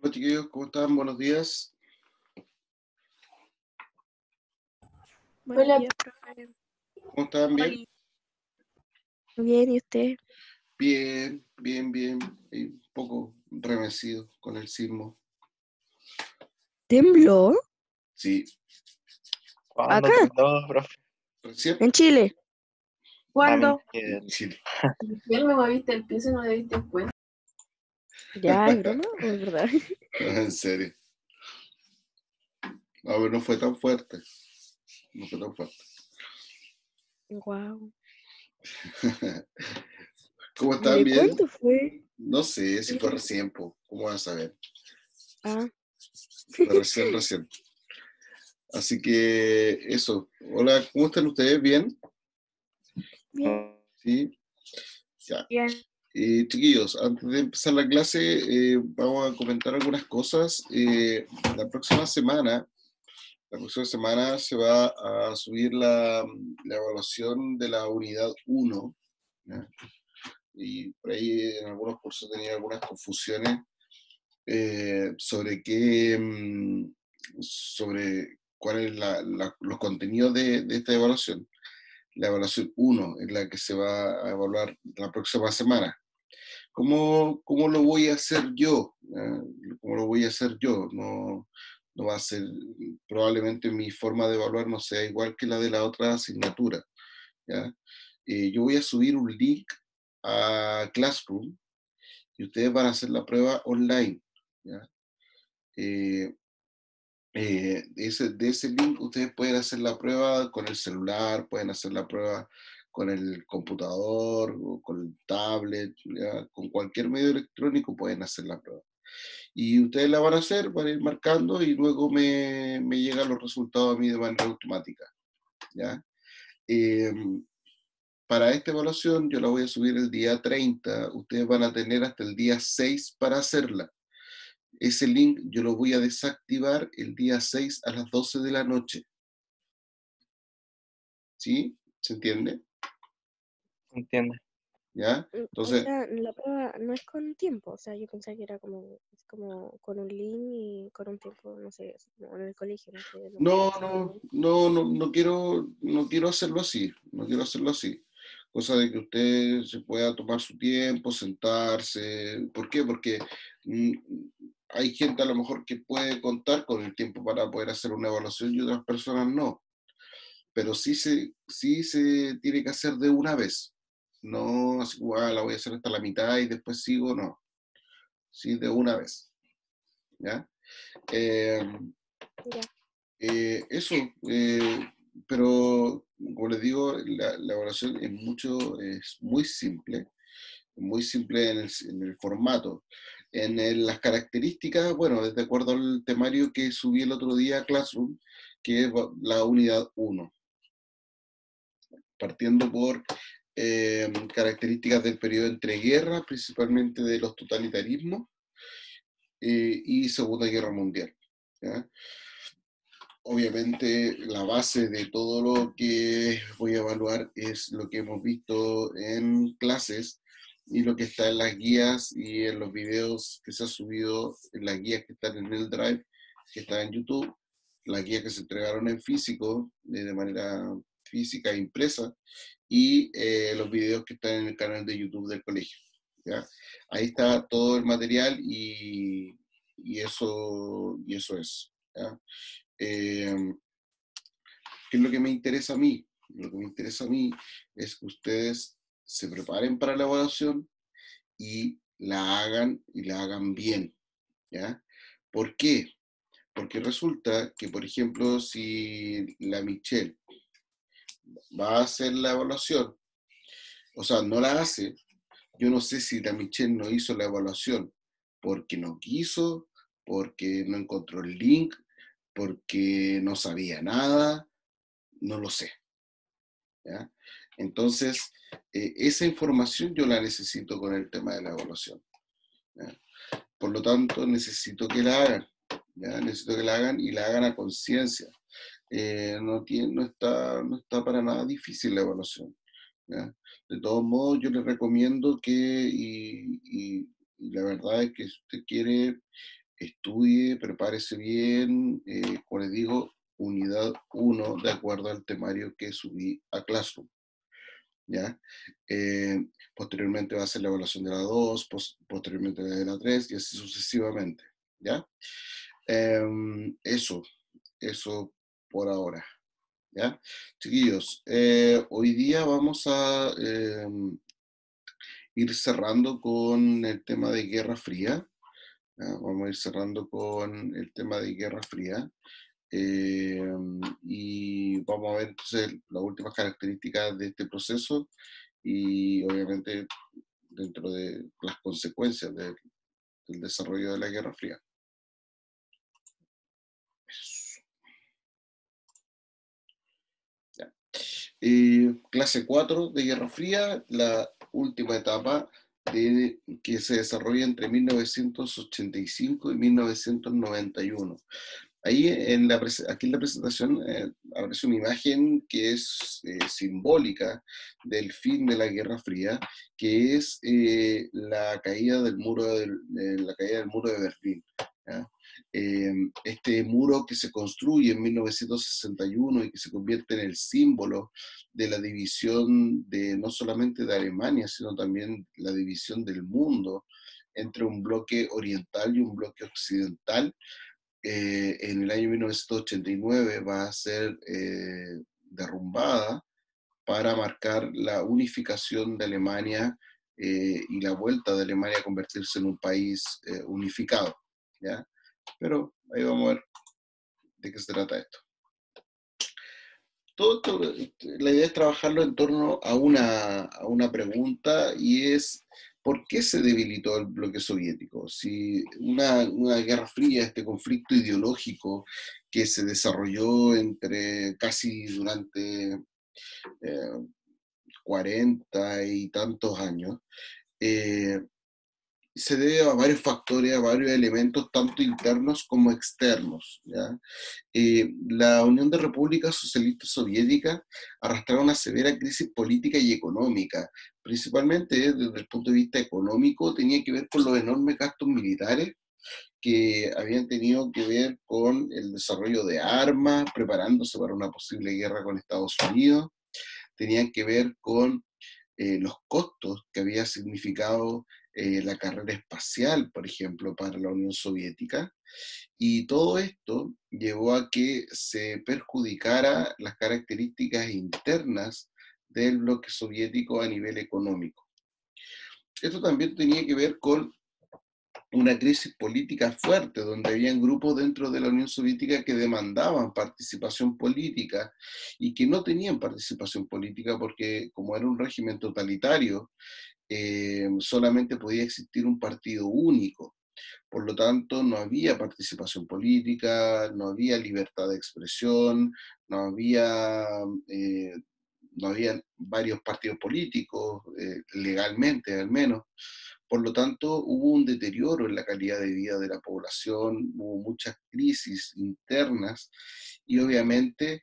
Hola chiquillos, ¿cómo están? Buenos días. Buenos Hola. días, profe. ¿Cómo están? ¿Bien? Oli. Bien, ¿y usted? Bien, bien, bien. Y un poco remecido con el sismo. ¿Tembló? Sí, ¿Cuándo ¿Acá? tembló, profe? recién. ¿En Chile? A mí ¿Cuándo? En Chile. ¿Quién me moviste el piso y no te diste cuenta? ¿Ya es broma o es verdad? No, en serio. No, pero no fue tan fuerte. No fue tan fuerte. Wow. ¿Cómo ¿Y están? de ¿Bien? cuánto fue? No sé si fue recién, po. ¿Cómo vas a saber? Ah, Fue recién, recién. Así que eso. Hola, ¿cómo están ustedes? ¿Bien? bien. Sí. Ya. Bien. Chiquillos, antes de empezar la clase, vamos a comentar algunas cosas. La próxima semana, la próxima semana se va a subir la evaluación de la unidad 1, ¿ya? Y por ahí en algunos cursos tenía algunas confusiones sobre sobre cuáles los contenidos de esta evaluación. La evaluación 1 es la que se va a evaluar la próxima semana. ¿Cómo lo voy a hacer yo? ¿Cómo lo voy a hacer yo? No, no va a ser, probablemente mi forma de evaluar no sea igual que la de la otra asignatura, ¿ya? Yo voy a subir un link a Classroom y ustedes van a hacer la prueba online, ¿ya? Eh, de ese link ustedes pueden hacer la prueba con el celular, pueden hacer la prueba con el computador o con el tablet, ¿ya? Con cualquier medio electrónico pueden hacer la prueba. Y ustedes la van a hacer, van a ir marcando y luego me llegan los resultados a mí de manera automática, ¿ya? Eh, para esta evaluación yo la voy a subir el día 30, ustedes van a tener hasta el día 6 para hacerla. Ese link yo lo voy a desactivar el día 6 a las 12 de la noche. ¿Sí? ¿Se entiende? Entiende. ¿Ya? O Entonces, sea, la prueba no es con tiempo. O sea, yo pensaba que era como con un link y con un tiempo, no sé, así como en el colegio, no sé, no sé, no, así no, como... no, no, no quiero hacerlo así, no quiero hacerlo así. Cosa de que usted se pueda tomar su tiempo, sentarse. ¿Por qué? Porque mm, hay gente a lo mejor que puede contar con el tiempo para poder hacer una evaluación y otras personas no. Pero sí se tiene que hacer de una vez. No así, como, la voy a hacer hasta la mitad y después sigo, no. Sí, de una vez. ¿Ya? Eh, Ya. Eso, pero como les digo, la evaluación es muy simple en el formato. Las características, bueno, es de acuerdo al temario que subí el otro día a Classroom, que es la unidad 1, partiendo por características del periodo entre guerras, principalmente de los totalitarismos, y Segunda Guerra Mundial, ¿ya? Obviamente la base de todo lo que voy a evaluar es lo que hemos visto en clases y lo que está en las guías y en los videos que se han subido, en las guías que están en el Drive, que está en YouTube, las guías que se entregaron en físico, de manera física e impresa, y los videos que están en el canal de YouTube del colegio, ¿ya? Ahí está todo el material y eso es, ¿ya? Eh, ¿Qué es lo que me interesa a mí? Lo que me interesa a mí es que ustedes se preparen para la evaluación y la hagan bien, ¿ya? ¿Por qué? Porque resulta que, por ejemplo, si la Michelle va a hacer la evaluación, o sea, no la hace, yo no sé si la Michelle no hizo la evaluación porque no quiso, porque no encontró el link, porque no sabía nada, no lo sé, ¿ya? Entonces, esa información yo la necesito con el tema de la evaluación, ¿ya? Por lo tanto, necesito que la hagan, ¿ya? Necesito que la hagan y la hagan a conciencia. No está para nada difícil la evaluación, ¿ya? De todos modos, yo les recomiendo y la verdad es que si usted quiere estudie, prepárese bien, como les digo, unidad 1 de acuerdo al temario que subí a Classroom. ¿Ya? Posteriormente va a ser la evaluación de la 2, posteriormente de la 3 y así sucesivamente. ¿Ya? Eso, eso por ahora. ¿Ya? Chiquillos, hoy día vamos a ir cerrando con el tema de Guerra Fría. ¿Ya? Vamos a ir cerrando con el tema de Guerra Fría. Y vamos a ver entonces las últimas características de este proceso y obviamente dentro de las consecuencias del desarrollo de la Guerra Fría. Ya. Clase 4 de Guerra Fría, la última etapa que se desarrolla entre 1985 y 1991. Ahí aquí en la presentación aparece una imagen que es simbólica del fin de la Guerra Fría, que es la caída del muro la caída del muro de Berlín. ¿Ya? Este muro que se construye en 1961 y que se convierte en el símbolo de la división de no solamente de Alemania, sino también la división del mundo entre un bloque oriental y un bloque occidental. En el año 1989 va a ser derrumbada para marcar la unificación de Alemania y la vuelta de Alemania a convertirse en un país unificado. ¿Ya? Pero ahí vamos a ver de qué se trata esto. Todo esto, la idea es trabajarlo en torno a una pregunta y es ¿por qué se debilitó el bloque soviético? Si una guerra fría, este conflicto ideológico que se desarrolló entre casi durante 40 y tantos años, eh, se debe a varios factores, a varios elementos, tanto internos como externos. ¿Ya? La Unión de Repúblicas Socialistas Soviéticas arrastraba una severa crisis política y económica, principalmente desde el punto de vista económico, tenía que ver con los enormes gastos militares que habían tenido que ver con el desarrollo de armas, preparándose para una posible guerra con Estados Unidos, tenían que ver con los costos que había significado la carrera espacial, por ejemplo, para la Unión Soviética, y todo esto llevó a que se perjudicara las características internas del bloque soviético a nivel económico. Esto también tenía que ver con una crisis política fuerte, donde habían grupos dentro de la Unión Soviética que demandaban participación política y que no tenían participación política porque como era un régimen totalitario, solamente podía existir un partido único. Por lo tanto, no había participación política, no había libertad de expresión, no había, eh, no había varios partidos políticos, legalmente al menos. Por lo tanto, hubo un deterioro en la calidad de vida de la población, hubo muchas crisis internas y obviamente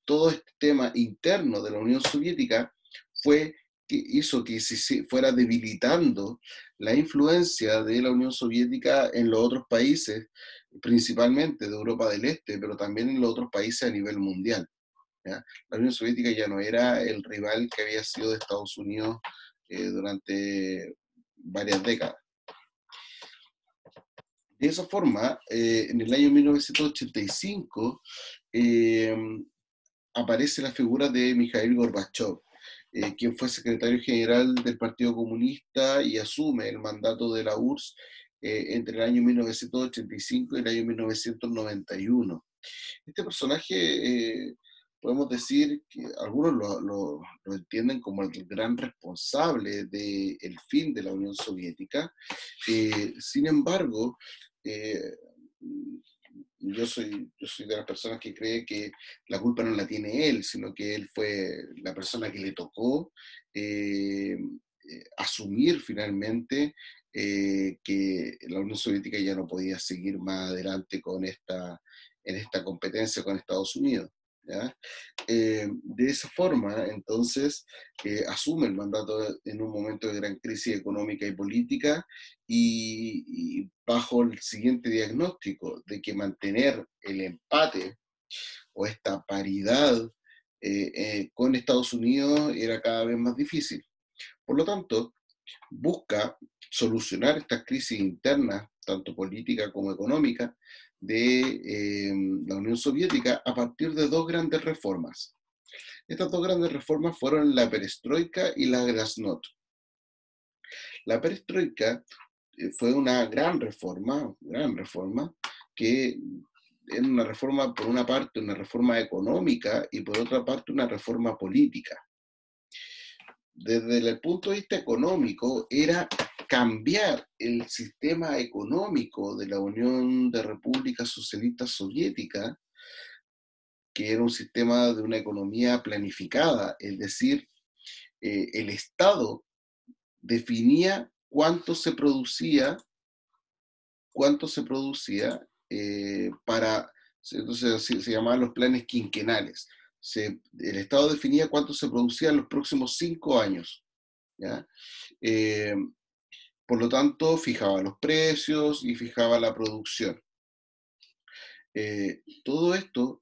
todo este tema interno de la Unión Soviética fue que hizo que se fuera debilitando la influencia de la Unión Soviética en los otros países, principalmente de Europa del Este, pero también en los otros países a nivel mundial. ¿Ya? La Unión Soviética ya no era el rival que había sido de Estados Unidos durante varias décadas. De esa forma, en el año 1985 eh, aparece la figura de Mikhail Gorbachev, quien fue secretario general del Partido Comunista y asume el mandato de la URSS entre el año 1985 y el año 1991. Este personaje, podemos decir que algunos lo entienden como el gran responsable del fin de la Unión Soviética. Sin embargo, eh, yo soy de las personas que cree que la culpa no la tiene él, sino que él fue la persona que le tocó asumir finalmente que la Unión Soviética ya no podía seguir más adelante con en esta competencia con Estados Unidos. ¿ya? De esa forma, entonces, asume el mandato en un momento de gran crisis económica y política y bajo el siguiente diagnóstico de que mantener el empate o esta paridad con Estados Unidos era cada vez más difícil. Por lo tanto, busca solucionar estas crisis internas, tanto política como económica, de la Unión Soviética a partir de dos grandes reformas. Estas dos grandes reformas fueron la perestroika y la glasnost. La perestroika fue una gran reforma, que era una reforma, por una parte, una reforma económica y por otra parte, una reforma política. Desde el punto de vista económico, era cambiar el sistema económico de la Unión de Repúblicas Socialistas Soviéticas, que era un sistema de una economía planificada, es decir, el Estado definía para, entonces se llamaban los planes quinquenales. El Estado definía cuánto se producía en los próximos 5 años, ¿ya? Eh, por lo tanto, fijaba los precios y fijaba la producción. Todo esto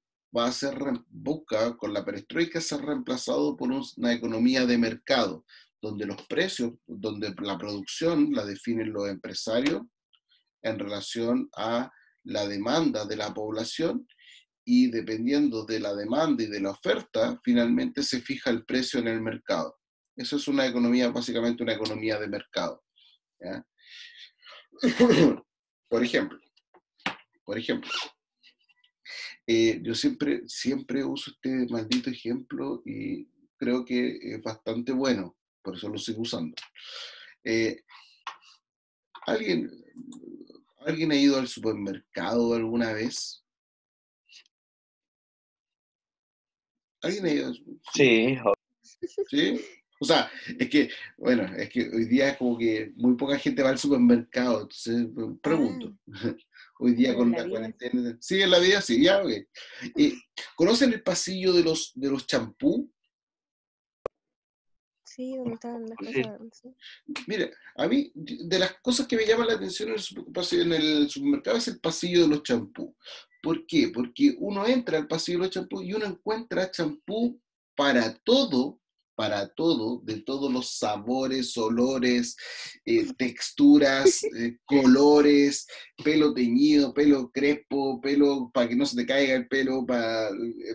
busca con la perestroika ser reemplazado por una economía de mercado, donde los precios, donde la producción la definen los empresarios en relación a la demanda de la población y dependiendo de la demanda y de la oferta, finalmente se fija el precio en el mercado. Eso es una economía, básicamente una economía de mercado, ¿ya? Por ejemplo, yo siempre uso este maldito ejemplo y creo que es bastante bueno, por eso lo sigo usando. Eh, ¿alguien, ¿Alguien ha ido al supermercado alguna vez? ¿Alguien ha ido? Sí, ¿Sí? O sea, es que hoy día es como que muy poca gente va al supermercado, entonces Ah, pregunto. Hoy día pero en con la la vida sí. cuarentena. Sí, en la vida sí, ya, ok. ¿Conocen el pasillo de los champú? Sí, donde estaban las sí. cosas, sí. Mira, a mí, de las cosas que me llaman la atención en el supermercado es el pasillo de los champús. ¿Por qué? Porque uno entra al pasillo de los champús y uno encuentra champú para todo, de todos los sabores, olores, texturas, colores, pelo teñido, pelo crespo, pelo para que no se te caiga el pelo, para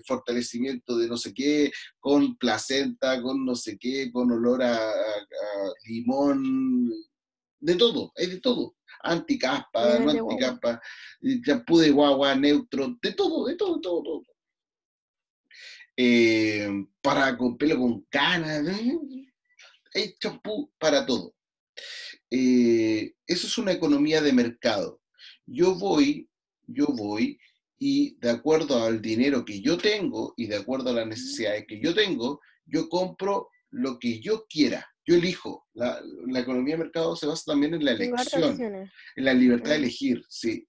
fortalecimiento de no sé qué, con placenta, con no sé qué, con olor a limón, de todo, hay de todo. Anticaspa, no Miel de guagua. anticaspa, champú de guagua, neutro, de todo, de todo, todo, todo. Para con pelo con canas, hay champú para todo. Eso es una economía de mercado. Yo voy, yo voy y de acuerdo al dinero que yo tengo y de acuerdo a las necesidades que yo tengo, yo compro lo que yo quiera. Yo elijo. La economía de mercado se basa también en la Tengo hartas elección, opciones. en la libertad de Mm. elegir, sí.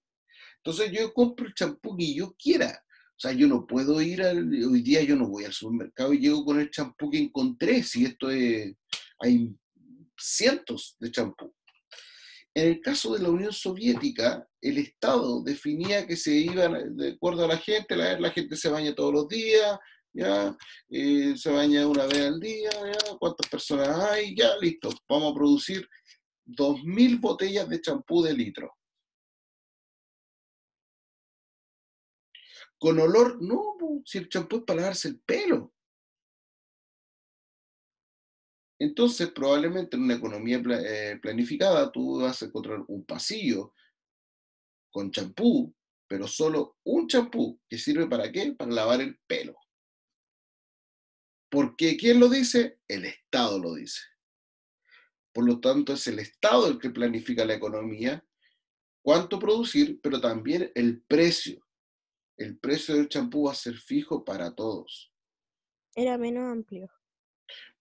Entonces yo compro el champú que yo quiera. O sea, yo no puedo hoy día yo no voy al supermercado y llego con el champú que encontré, si esto es, hay cientos de champú. En el caso de la Unión Soviética, el Estado definía que se iban, de acuerdo a la gente, la gente se baña todos los días, ya, se baña una vez al día, ya, cuántas personas hay, ya, listo, vamos a producir 2.000 botellas de champú de litro. Con olor, no, si el champú es para lavarse el pelo. Entonces, probablemente en una economía planificada, tú vas a encontrar un pasillo con champú, pero solo un champú, que sirve para qué? Para lavar el pelo. Porque ¿quién lo dice? El Estado lo dice. Por lo tanto, es el Estado el que planifica la economía, cuánto producir, pero también el precio. El precio del champú va a ser fijo para todos, Era menos amplio.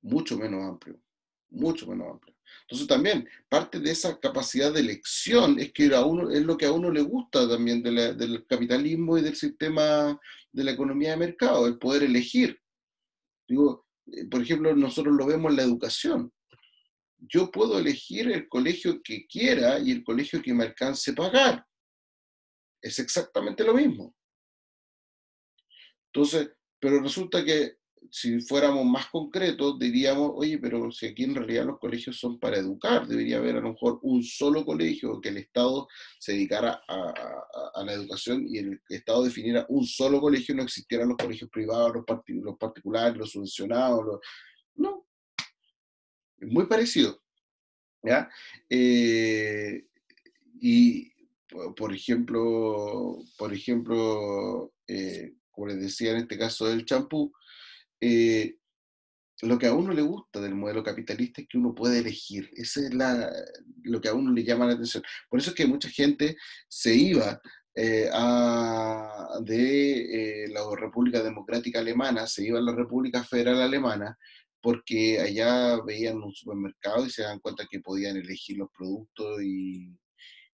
mucho menos amplio. mucho menos amplia. Entonces también, parte de esa capacidad de elección es que es lo que a uno le gusta también del capitalismo y del sistema de la economía de mercado, el poder elegir. Digo, por ejemplo, nosotros lo vemos en la educación. Yo puedo elegir el colegio que quiera y el colegio que me alcance a pagar. Es exactamente lo mismo. Entonces, pero resulta que si fuéramos más concretos, diríamos, oye, pero si aquí en realidad los colegios son para educar, debería haber a lo mejor un solo colegio que el Estado se dedicara a la educación y el Estado definiera un solo colegio, no existieran los colegios privados, los particulares, los subvencionados, no, es muy parecido, ¿ya? Y, como les decía en este caso del champú, eh, lo que a uno le gusta del modelo capitalista es que uno puede elegir. Eso es lo que a uno le llama la atención. Por eso es que mucha gente se iba de la República Democrática Alemana, se iba a la República Federal Alemana, porque allá veían un supermercado y se dan cuenta que podían elegir los productos y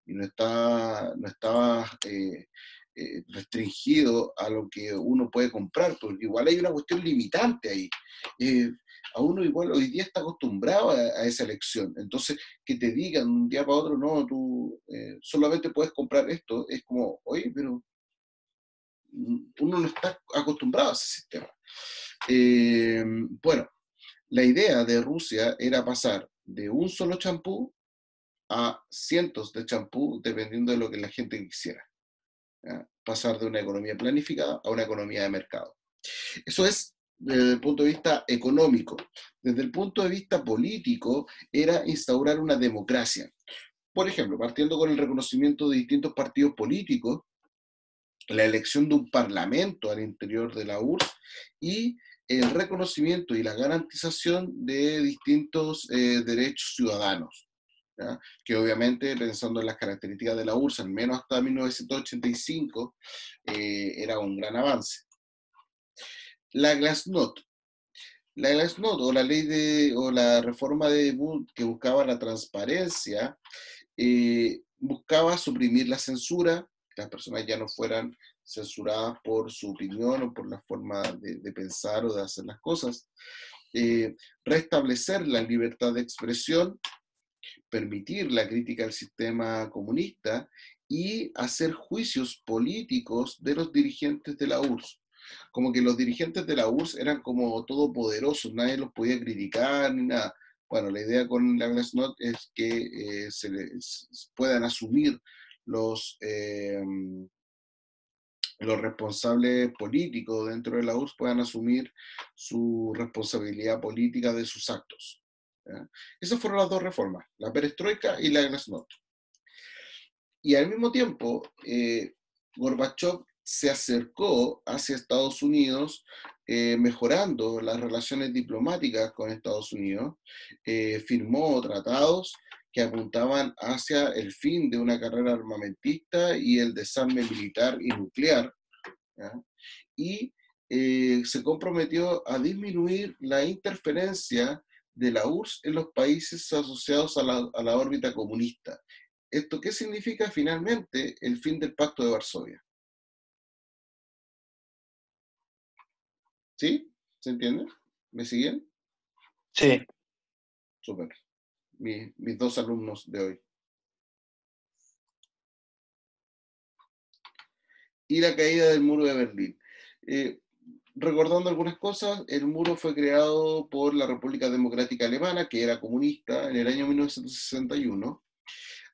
no estaba restringido a lo que uno puede comprar, porque igual hay una cuestión limitante ahí. Eh, a uno igual hoy día está acostumbrado a esa elección, entonces que te digan de un día para otro, no, tú solamente puedes comprar esto, es como, oye, pero uno no está acostumbrado a ese sistema. Bueno, la idea de Rusia era pasar de un solo champú a cientos de champú dependiendo de lo que la gente quisiera. ¿Ya? Pasar de una economía planificada a una economía de mercado. Eso es desde el punto de vista económico. Desde el punto de vista político, era instaurar una democracia. Por ejemplo, partiendo con el reconocimiento de distintos partidos políticos, la elección de un parlamento al interior de la URSS y el reconocimiento y la garantización de distintos derechos ciudadanos. ¿Ya? Que obviamente, pensando en las características de la URSS, al menos hasta 1985, era un gran avance. La Glasnost. La Glasnost, o la o la reforma que buscaba la transparencia, buscaba suprimir la censura, que las personas ya no fueran censuradas por su opinión o por la forma de pensar o de hacer las cosas, restablecer la libertad de expresión, permitir la crítica al sistema comunista y hacer juicios políticos de los dirigentes de la URSS. Como que los dirigentes de la URSS eran como todopoderosos, nadie los podía criticar ni nada. Bueno, la idea con la Glasnost es que puedan asumir los responsables políticos dentro de la URSS puedan asumir su responsabilidad política de sus actos. ¿Ya? Esas fueron las dos reformas, la perestroika y la glasnost. Y al mismo tiempo, Gorbachev se acercó hacia Estados Unidos, mejorando las relaciones diplomáticas con Estados Unidos, firmó tratados que apuntaban hacia el fin de una carrera armamentista y el desarme militar y nuclear, ¿ya? Y se comprometió a disminuir la interferencia de la URSS en los países asociados a la órbita comunista. ¿Esto qué significa finalmente? El fin del Pacto de Varsovia. ¿Sí? ¿Se entiende? ¿Me siguen? Sí. Súper. Mis dos alumnos de hoy. Y la caída del muro de Berlín. Recordando algunas cosas, el muro fue creado por la República Democrática Alemana, que era comunista, en el año 1961.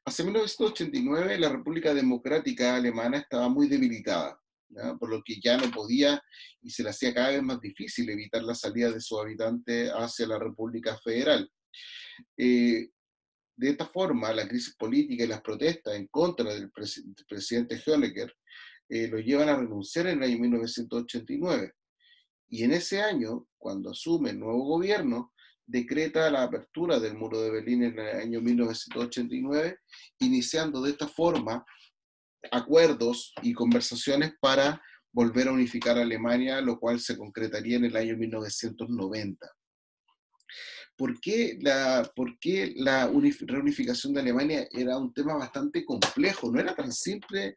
Hacia 1989 la República Democrática Alemana estaba muy debilitada, ¿ya? Por lo que ya no podía y se le hacía cada vez más difícil evitar la salida de sus habitantes hacia la República Federal. De esta forma, la crisis política y las protestas en contra del presidente Honecker lo llevan a renunciar en el año 1989. Y en ese año, cuando asume el nuevo gobierno, decreta la apertura del muro de Berlín en el año 1989, iniciando de esta forma acuerdos y conversaciones para volver a unificar a Alemania, lo cual se concretaría en el año 1990. ¿Por qué la reunificación de Alemania era un tema bastante complejo? No era tan simple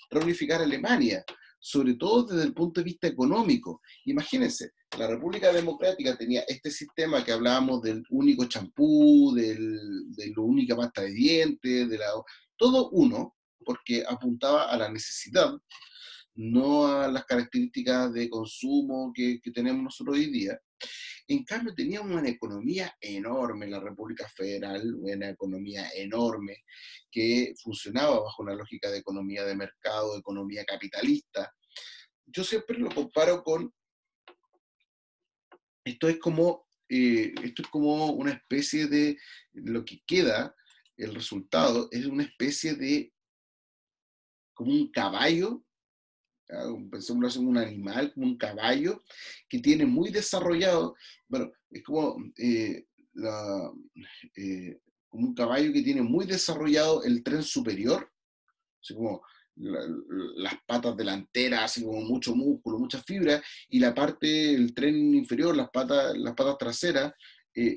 reunificar Alemania, sobre todo desde el punto de vista económico. Imagínense, la República Democrática tenía este sistema que hablábamos del único champú, de la única pasta de dientes, todo uno, porque apuntaba a la necesidad, no a las características de consumo que tenemos nosotros hoy día. En cambio, teníamos una economía enorme en la República Federal, una economía enorme que funcionaba bajo una lógica de economía de mercado, de economía capitalista. Yo siempre lo comparo con, esto es como una especie de, lo que queda, el resultado es una especie de, como un caballo, pensémoslo en un animal, como un caballo, que tiene muy desarrollado, bueno, es como, como un caballo que tiene muy desarrollado el tren superior, así como las patas delanteras, así como mucho músculo, mucha fibra, y la parte, el tren inferior, las patas traseras,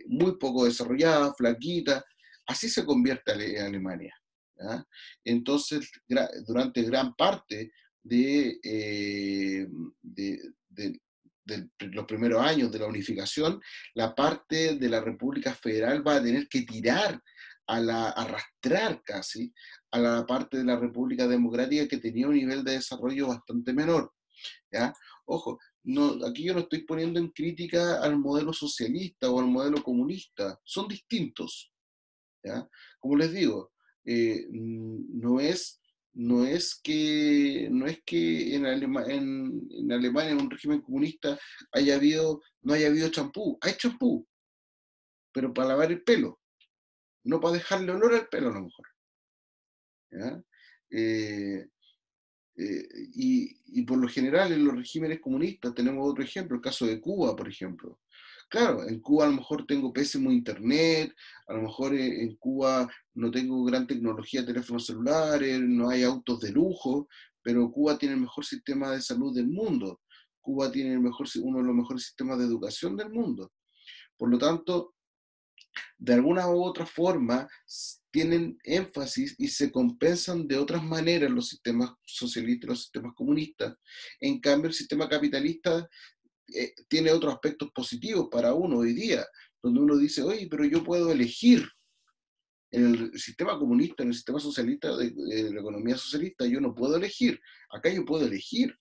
muy poco desarrollada, flaquita. Así se convierte Alemania. ¿Ya? Entonces, durante gran parte de los primeros años de la unificación, la parte de la República Federal va a tener que tirar, arrastrar casi, a la parte de la República Democrática que tenía un nivel de desarrollo bastante menor. ¿Ya? Ojo, no, aquí yo no estoy poniendo en crítica al modelo socialista o al modelo comunista, son distintos. ¿Ya? Como les digo, no es que en Alemania, en un régimen comunista, no haya habido champú. Hay champú, pero para lavar el pelo, no para dejarle olor al pelo a lo mejor. ¿Ya? Eh, y por lo general en los regímenes comunistas tenemos otro ejemplo, el caso de Cuba, por ejemplo. Claro, en Cuba a lo mejor tengo pésimo internet, a lo mejor en Cuba no tengo gran tecnología de teléfonos celulares, no hay autos de lujo, pero Cuba tiene el mejor sistema de salud del mundo. Cuba tiene uno de los mejores sistemas de educación del mundo. Por lo tanto, de alguna u otra forma tienen énfasis y se compensan de otras maneras los sistemas socialistas y los sistemas comunistas. En cambio, el sistema capitalista tiene otros aspectos positivos para uno hoy día, donde uno dice, oye, pero yo puedo elegir. En el sistema comunista, en el sistema socialista, de la economía socialista, yo no puedo elegir. Acá yo puedo elegir.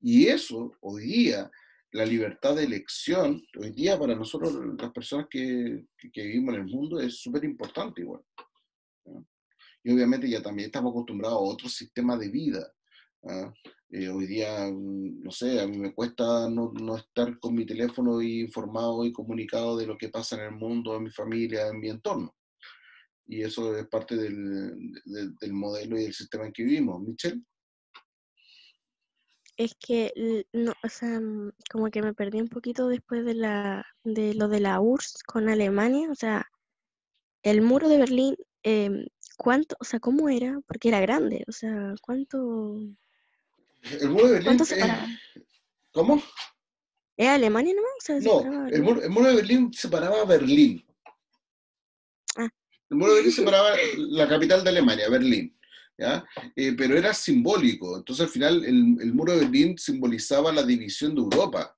Y eso, hoy día, la libertad de elección, hoy día para nosotros, las personas que vivimos en el mundo, es súper importante igual. ¿No? Y obviamente ya también estamos acostumbrados a otro sistema de vida. ¿Ah? Hoy día, no sé, a mí me cuesta no estar con mi teléfono informado y comunicado de lo que pasa en el mundo, en mi familia, en mi entorno. Y eso es parte del modelo y del sistema en que vivimos. Michelle. Es que, no, o sea, como que me perdí un poquito después de lo de la URSS con Alemania, o sea, el muro de Berlín, ¿cuánto, o sea, cómo era? Porque era grande, o sea, El muro de ¿cuánto Berlín, separaba? ¿cómo? ¿Era Alemania nomás? O sea, No, ¿separaba el Berlín? muro, el muro de Berlín separaba a Berlín. Ah, El muro de Berlín separaba la capital de Alemania, Berlín. ¿Ya? Pero era simbólico. Entonces, al final, el muro de Berlín simbolizaba la división de Europa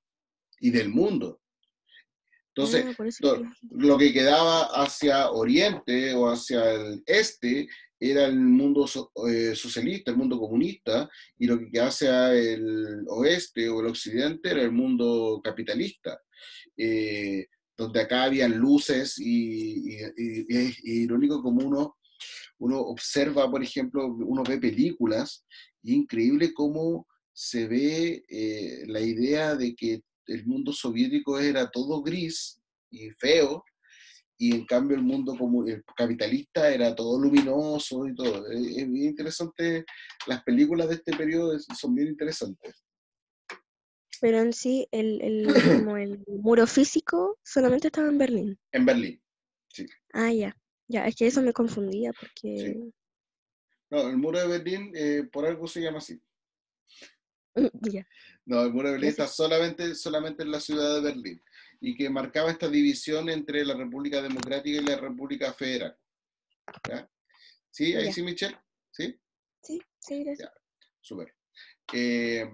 y del mundo. Entonces, por eso que dije. lo que quedaba hacia Oriente o hacia el este era el mundo socialista, el mundo comunista, y lo que quedaba hacia el oeste o el occidente era el mundo capitalista. Eh, Donde acá habían luces y es irónico como uno observa, por ejemplo, uno ve películas, y increíble cómo se ve la idea de que el mundo soviético era todo gris y feo, y en cambio el mundo como el capitalista era todo luminoso y todo. Es bien interesante, las películas de este periodo son bien interesantes. Pero en sí, como el muro físico solamente estaba en Berlín. En Berlín, sí, Ah, ya. Ya, es que eso me confundía porque... sí. No, el muro de Berlín por algo se llama así. Ya, No, el muro de Berlín ya sé. está solamente en la ciudad de Berlín y que marcaba esta división entre la República Democrática y la República Federal. ¿Ya? ¿Sí? Ahí Ya. sí, Michelle. ¿Sí? Sí, sí, gracias. Ya, súper. Eh,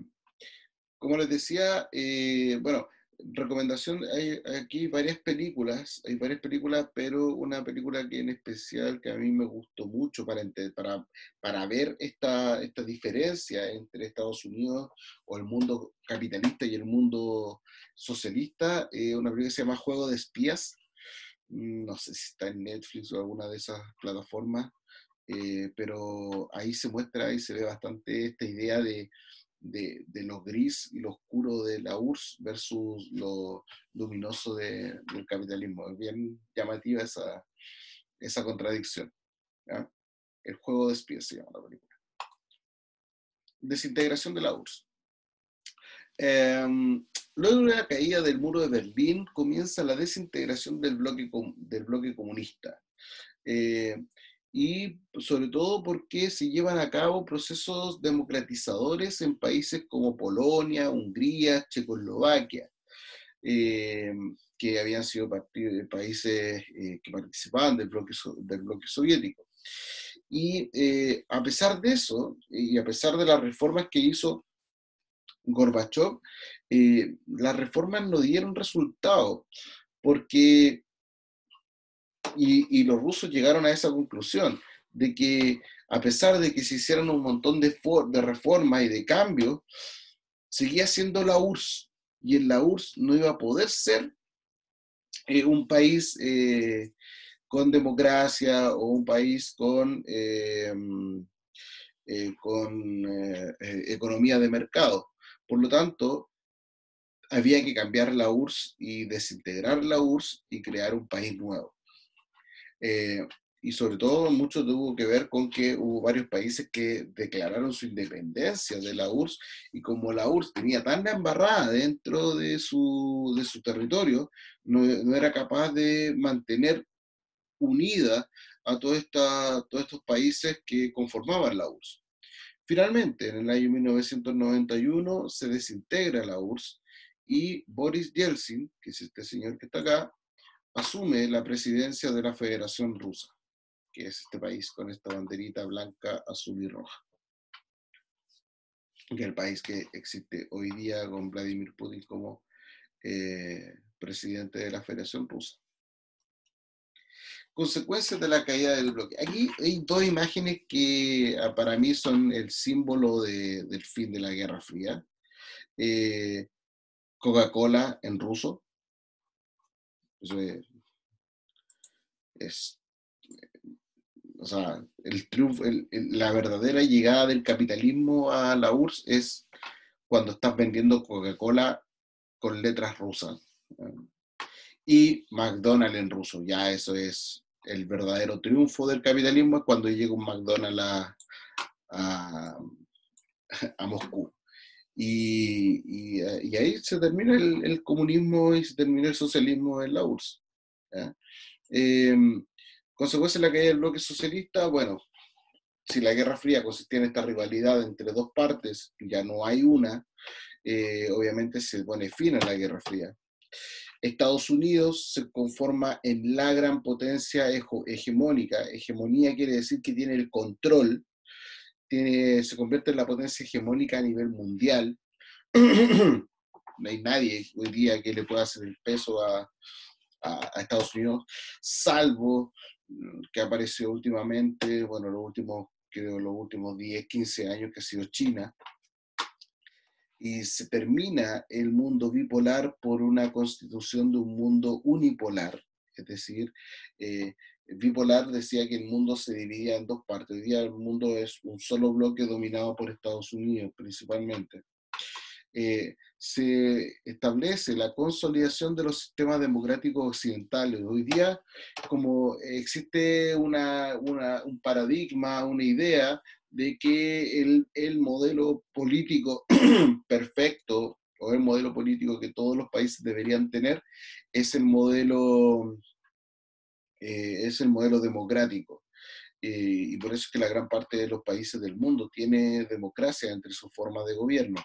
Como les decía, bueno, recomendación, hay aquí hay varias películas, pero una película que en especial que a mí me gustó mucho para ver esta diferencia entre Estados Unidos o el mundo capitalista y el mundo socialista, una película que se llama Juego de Espías. No sé si está en Netflix o alguna de esas plataformas, pero ahí se muestra y se ve bastante esta idea de lo gris y lo oscuro de la URSS versus lo luminoso del capitalismo. Es bien llamativa esa contradicción. ¿Ya? El juego de espías se llama la película. Desintegración de la URSS. Luego de la caída del muro de Berlín comienza la desintegración del bloque comunista. Y sobre todo porque se llevan a cabo procesos democratizadores en países como Polonia, Hungría, Checoslovaquia, eh, que habían sido países que participaban del bloque soviético. Y a pesar de eso, y a pesar de las reformas que hizo Gorbachev, las reformas no dieron resultado, porque y los rusos llegaron a esa conclusión, de que a pesar de que se hicieran un montón de reformas y de cambios, seguía siendo la URSS, y en la URSS no iba a poder ser un país con democracia o un país con economía de mercado. Por lo tanto, había que cambiar la URSS y desintegrar la URSS y crear un país nuevo. Y sobre todo mucho tuvo que ver con que hubo varios países que declararon su independencia de la URSS, y como la URSS tenía tan la embarrada dentro de su territorio, no era capaz de mantener unida a todos estos países que conformaban la URSS. Finalmente, en el año 1991 se desintegra la URSS y Boris Yeltsin, que es este señor que está acá, asume la presidencia de la Federación Rusa, que es este país con esta banderita blanca, azul y roja, que es el país que existe hoy día con Vladimir Putin como presidente de la Federación Rusa. Consecuencias de la caída del bloque. Aquí hay dos imágenes que para mí son el símbolo del fin de la Guerra Fría. Coca-Cola en ruso. Eso es, o sea, el triunfo, la verdadera llegada del capitalismo a la URSS es cuando estás vendiendo Coca-Cola con letras rusas. Y McDonald's en ruso, ya eso es el verdadero triunfo del capitalismo, es cuando llega un McDonald's a, a Moscú. Y ahí se termina el comunismo y se termina el socialismo en la URSS. ¿Ya? Consecuencia de la caída del bloque socialista, bueno, si la Guerra Fría consistía en esta rivalidad entre dos partes, ya no hay una, obviamente se pone fin a la Guerra Fría. Estados Unidos se conforma en la gran potencia hegemónica. Hegemonía quiere decir que tiene el control, se convierte en la potencia hegemónica a nivel mundial. No hay nadie hoy día que le pueda hacer el peso a Estados Unidos, salvo que apareció últimamente, bueno, los últimos 10, 15 años, que ha sido China, y se termina el mundo bipolar por una constitución de un mundo unipolar, es decir, bipolar decía que el mundo se dividía en dos partes. Hoy día el mundo es un solo bloque dominado por Estados Unidos principalmente. Se establece la consolidación de los sistemas democráticos occidentales. Hoy día, como existe un paradigma, una idea de que el modelo político perfecto o el modelo político que todos los países deberían tener es es el modelo democrático. Y por eso es que la gran parte de los países del mundo tiene democracia entre sus formas de gobierno.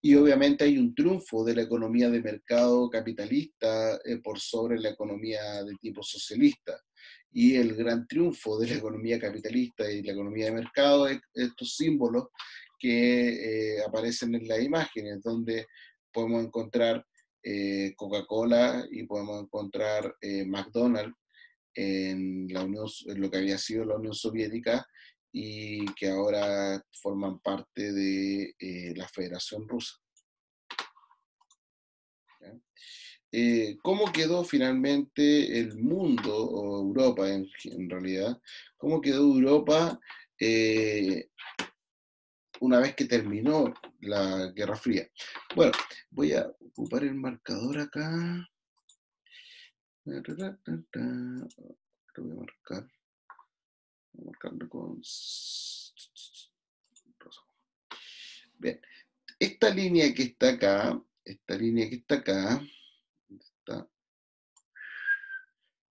Y obviamente hay un triunfo de la economía de mercado capitalista por sobre la economía de tipo socialista. Y el gran triunfo de la economía capitalista y la economía de mercado es estos símbolos que aparecen en las imágenes, donde podemos encontrar Coca-Cola y podemos encontrar McDonald's en lo que había sido la Unión Soviética y que ahora forman parte de la Federación Rusa. ¿Ya? ¿Cómo quedó finalmente el mundo, o Europa en realidad? ¿Cómo quedó Europa una vez que terminó la Guerra Fría? Bueno, voy a ocupar el marcador acá. Lo voy a marcarlo con... Bien, esta línea que está acá, esta línea que está acá,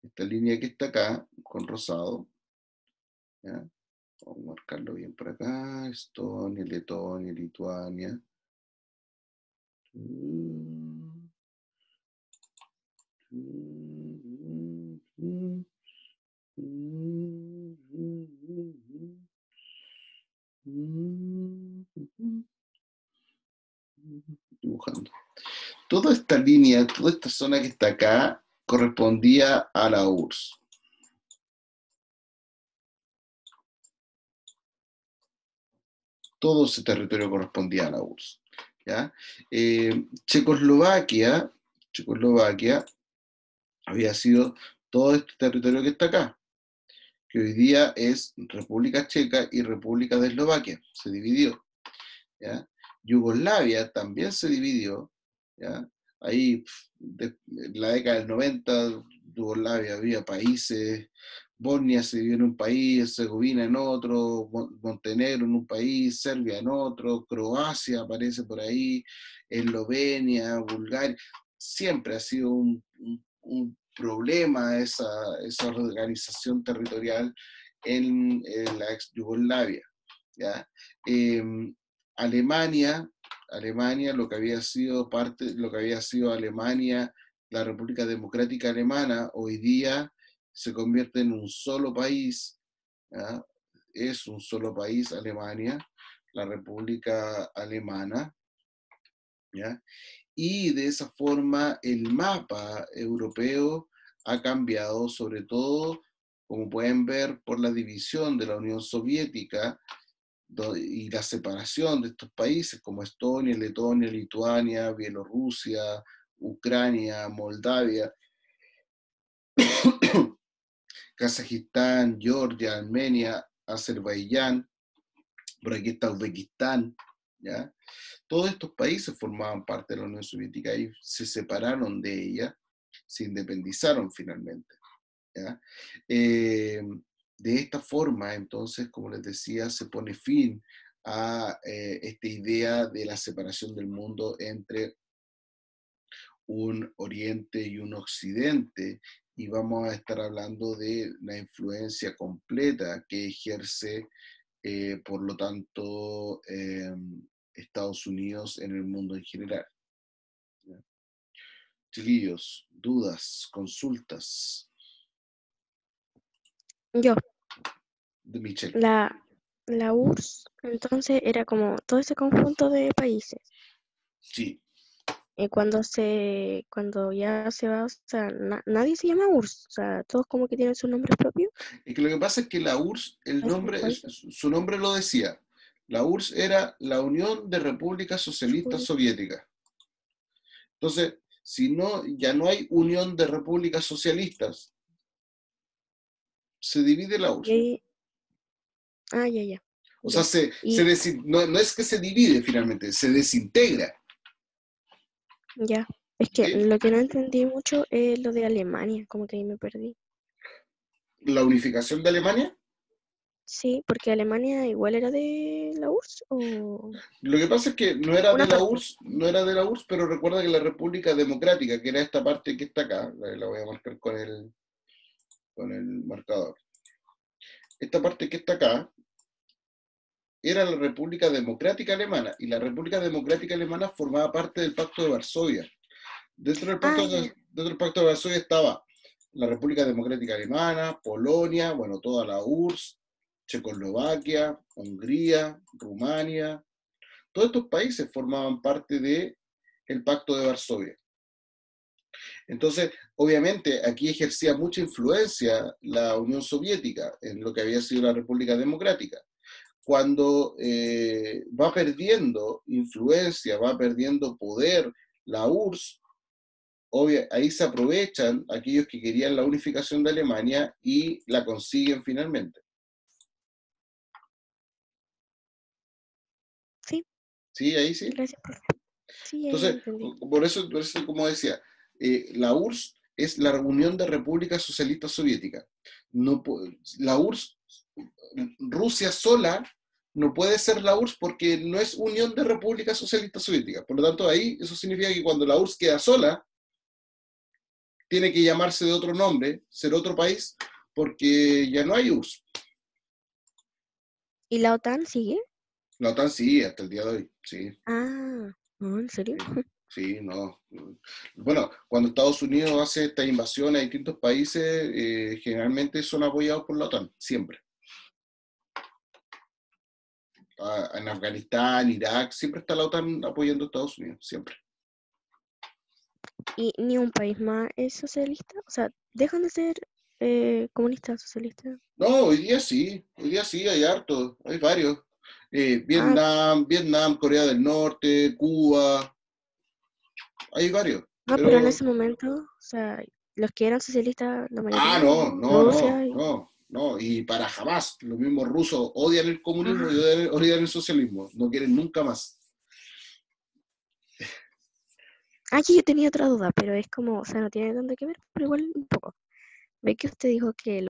esta línea que está acá, con rosado, ¿ya? Vamos a marcarlo bien por acá, Estonia, Letonia, Lituania. Dibujando. Toda esta línea, toda esta zona que está acá, correspondía a la URSS. Todo ese territorio correspondía a la URSS. ¿Ya? Checoslovaquia había sido todo este territorio que está acá, que hoy día es República Checa y República de Eslovaquia, se dividió. ¿Ya? Yugoslavia también se dividió. ¿Ya? Ahí, en la década del 90, Yugoslavia había países, Bosnia se dividió en un país, Herzegovina en otro, Montenegro en un país, Serbia en otro, Croacia aparece por ahí, Eslovenia, Bulgaria. Siempre ha sido un problema esa organización territorial en la ex Yugoslavia. ¿Ya? Alemania, lo que había sido lo que había sido Alemania, la República Democrática Alemana, hoy día se convierte en un solo país, ¿ya? Es un solo país, Alemania, la República Alemana, ¿ya? Y de esa forma el mapa europeo ha cambiado, sobre todo, como pueden ver, por la división de la Unión Soviética y la separación de estos países como Estonia, Letonia, Lituania, Bielorrusia, Ucrania, Moldavia, Kazajistán, Georgia, Armenia, Azerbaiyán, por aquí está Uzbekistán, ¿ya? Todos estos países formaban parte de la Unión Soviética y se separaron de ella, se independizaron finalmente, ¿ya? De esta forma, entonces, como les decía, se pone fin a esta idea de la separación del mundo entre un oriente y un occidente, y vamos a estar hablando de la influencia completa que ejerce, por lo tanto, Estados Unidos en el mundo en general. ¿Ya? Chiquillos, dudas, consultas Yo, de Michelle. la URSS, entonces era como todo ese conjunto de países. Sí, Y cuando ya se va, o sea, nadie se llama URSS, o sea, todos como que tienen su nombre propio. es que lo que pasa es que la URSS, el Países nombre, países. su nombre lo decía. La URSS era la Unión de Repúblicas Socialistas Soviéticas. Entonces, si no, ya no hay Unión de Repúblicas Socialistas, se divide la Y URSS. ahí, ya, ya. O sea, Ya. Y no es que se divide finalmente, se desintegra. ya, es que ¿Sí? lo que no entendí mucho es lo de Alemania, como que ahí me perdí. La unificación de Alemania. Sí, porque Alemania igual era de la URSS o Lo que pasa es que no era una de la parte. URSS, no era de la URSS, pero recuerda que la República Democrática, que era esta parte que está acá, la voy a marcar con el marcador. Esta parte que está acá era la República Democrática Alemana, y la República Democrática Alemana formaba parte del Pacto de Varsovia. Dentro del Pacto, Ya. dentro del Pacto de Varsovia estaba la República Democrática Alemana, Polonia, bueno, toda la URSS, Checoslovaquia, Hungría, Rumania. Todos estos países formaban parte del Pacto de Varsovia. Entonces, obviamente, aquí ejercía mucha influencia la Unión Soviética en lo que había sido la República Democrática. Cuando va perdiendo influencia, va perdiendo poder la URSS, ahí se aprovechan aquellos que querían la unificación de Alemania y la consiguen finalmente. Sí, ¿Sí? Ahí sí. gracias, profe. Sí, ahí Entonces, entendí. por eso como decía, la URSS es la Unión de Repúblicas Socialistas Soviéticas. No, la URSS, Rusia sola, no puede ser la URSS porque no es Unión de Repúblicas Socialistas Soviéticas. Por lo tanto, ahí eso significa que cuando la URSS queda sola, tiene que llamarse de otro nombre, ser otro país, porque ya no hay URSS. ¿Y la OTAN sigue? La OTAN sí, hasta el día de hoy, sí. Ah, no, ¿en serio? Sí, no. Bueno, cuando Estados Unidos hace esta invasión a distintos países, generalmente son apoyados por la OTAN, siempre. En Afganistán, Irak, siempre está la OTAN apoyando a Estados Unidos, siempre. ¿Y ni un país más es socialista? O sea, ¿dejan de ser comunistas socialistas? No, hoy día sí, hay harto, hay varios. Ah, Vietnam, Corea del Norte, Cuba, hay varios. pero en Pero, ese momento, o sea, los que eran socialistas, la mayoría, Rusia y... no, y para jamás. Los mismos rusos odian el comunismo y Ah, odian el socialismo, no quieren nunca más. aquí yo tenía otra duda, pero es como, o sea, no tiene tanto que ver, pero igual un poco. Ve que usted dijo que